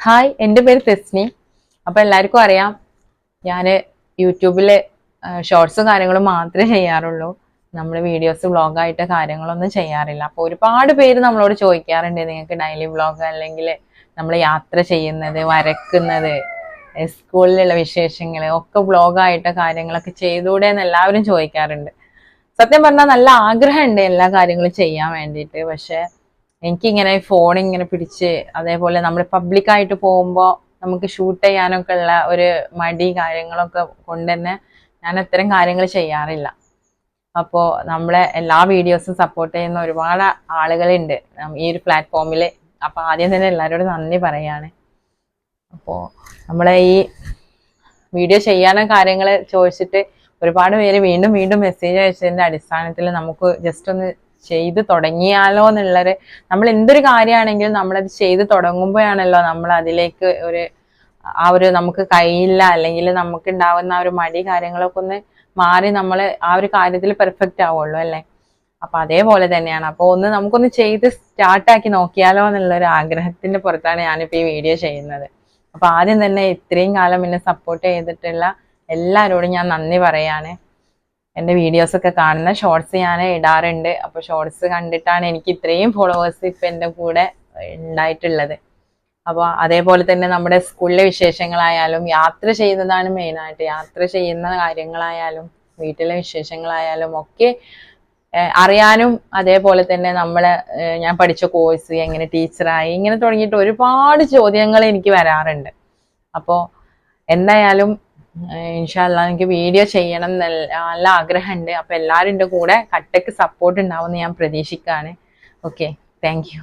Hi, എൻ്റെ പേര് തെസ്നി. അപ്പോൾ എല്ലാവർക്കും അറിയാം, ഞാൻ യൂട്യൂബിൽ ഷോർട്സും കാര്യങ്ങളും മാത്രമേ ചെയ്യാറുള്ളൂ. നമ്മൾ വീഡിയോസ് വ്ളോഗായിട്ട് കാര്യങ്ങളൊന്നും ചെയ്യാറില്ല. അപ്പോൾ ഒരുപാട് പേര് നമ്മളോട് ചോദിക്കാറുണ്ട്, നിങ്ങൾക്ക് ഡെയിലി വ്ളോഗ് അല്ലെങ്കിൽ നമ്മൾ യാത്ര ചെയ്യുന്നത്, വരക്കുന്നത്, സ്കൂളിലുള്ള വിശേഷങ്ങൾ ഒക്കെ വ്ളോഗായിട്ട് കാര്യങ്ങളൊക്കെ ചെയ്തുകൂടെ എന്ന് എല്ലാവരും ചോദിക്കാറുണ്ട്. സത്യം പറഞ്ഞാൽ നല്ല ആഗ്രഹമുണ്ട് എല്ലാ കാര്യങ്ങളും ചെയ്യാൻ വേണ്ടിയിട്ട്. പക്ഷെ എനിക്കിങ്ങനെ ഫോൺ ഇങ്ങനെ പിടിച്ച്, അതേപോലെ നമ്മൾ പബ്ലിക്കായിട്ട് പോകുമ്പോൾ നമുക്ക് ഷൂട്ട് ചെയ്യാനൊക്കെ ഉള്ള ഒരു മടി കാര്യങ്ങളൊക്കെ കൊണ്ട് തന്നെ ഞാൻ അത്തരം കാര്യങ്ങൾ ചെയ്യാറില്ല. അപ്പോൾ നമ്മളെ എല്ലാ വീഡിയോസും സപ്പോർട്ട് ചെയ്യുന്ന ഒരുപാട് ആളുകളുണ്ട് ഈ ഒരു പ്ലാറ്റ്ഫോമിൽ. അപ്പോൾ ആദ്യം തന്നെ എല്ലാവരോടും നന്ദി പറയാണ്. അപ്പോൾ നമ്മളെ ഈ വീഡിയോ ചെയ്യാനോ കാര്യങ്ങൾ ചോദിച്ചിട്ട് ഒരുപാട് പേര് വീണ്ടും വീണ്ടും മെസ്സേജ് അയച്ചതിൻ്റെ അടിസ്ഥാനത്തിൽ നമുക്ക് ജസ്റ്റ് ഒന്ന് ചെയ്ത് തുടങ്ങിയാലോ എന്നുള്ളൊരു, നമ്മൾ എന്തൊരു കാര്യമാണെങ്കിലും നമ്മളത് ചെയ്ത് തുടങ്ങുമ്പോഴാണല്ലോ നമ്മൾ അതിലേക്ക് ഒരു നമുക്ക് കഴിയില്ല അല്ലെങ്കിൽ നമുക്ക് ഉണ്ടാവുന്ന ആ ഒരു മടി കാര്യങ്ങളൊക്കെ ഒന്ന് മാറി നമ്മൾ ആ ഒരു കാര്യത്തിൽ പെർഫെക്റ്റ് ആവുള്ളൂ അല്ലേ. അപ്പൊ അതേപോലെ തന്നെയാണ്. അപ്പോൾ നമുക്കൊന്ന് ചെയ്ത് സ്റ്റാർട്ടാക്കി നോക്കിയാലോ എന്നുള്ളൊരു ആഗ്രഹത്തിന്റെ പുറത്താണ് ഞാനിപ്പോൾ ഈ വീഡിയോ ചെയ്യുന്നത്. അപ്പൊ ആദ്യം തന്നെ ഇത്രയും കാലം എന്നെ സപ്പോർട്ട് ചെയ്തിട്ടുള്ള എല്ലാവരോടും ഞാൻ നന്ദി പറയാണ്. എൻ്റെ വീഡിയോസൊക്കെ കാണുന്ന ഷോർട്സ് ഞാൻ ഇടാറുണ്ട്. അപ്പോൾ ഷോർട്സ് കണ്ടിട്ടാണ് എനിക്ക് ഇത്രയും ഫോളോവേഴ്സ് ഇപ്പം എൻ്റെ കൂടെ ഉണ്ടായിട്ടുള്ളത്. അപ്പോൾ അതേപോലെ തന്നെ നമ്മുടെ സ്കൂളിലെ വിശേഷങ്ങളായാലും, യാത്ര ചെയ്യുന്നതാണ് മെയിനായിട്ട്, യാത്ര ചെയ്യുന്ന കാര്യങ്ങളായാലും വീട്ടിലെ വിശേഷങ്ങളായാലും ഒക്കെ അറിയാനും, അതേപോലെ തന്നെ ഞാൻ പഠിച്ച കോഴ്സ്, എങ്ങനെ ടീച്ചറായി, ഇങ്ങനെ തുടങ്ങിയിട്ട് ഒരുപാട് ചോദ്യങ്ങൾ എനിക്ക് വരാറുണ്ട്. അപ്പോൾ എന്തായാലും ഇൻഷാ അല്ലാഹ് എനിക്ക് വീഡിയോ ചെയ്യണം നല്ല ആഗ്രഹമുണ്ട്. അപ്പോൾ എല്ലാവരും എൻ്റെ കൂടെ കട്ടയ്ക്ക് സപ്പോർട്ട് ഉണ്ടാവുമെന്ന് ഞാൻ പ്രതീക്ഷിക്കുകയാണ്. Okay, thank U.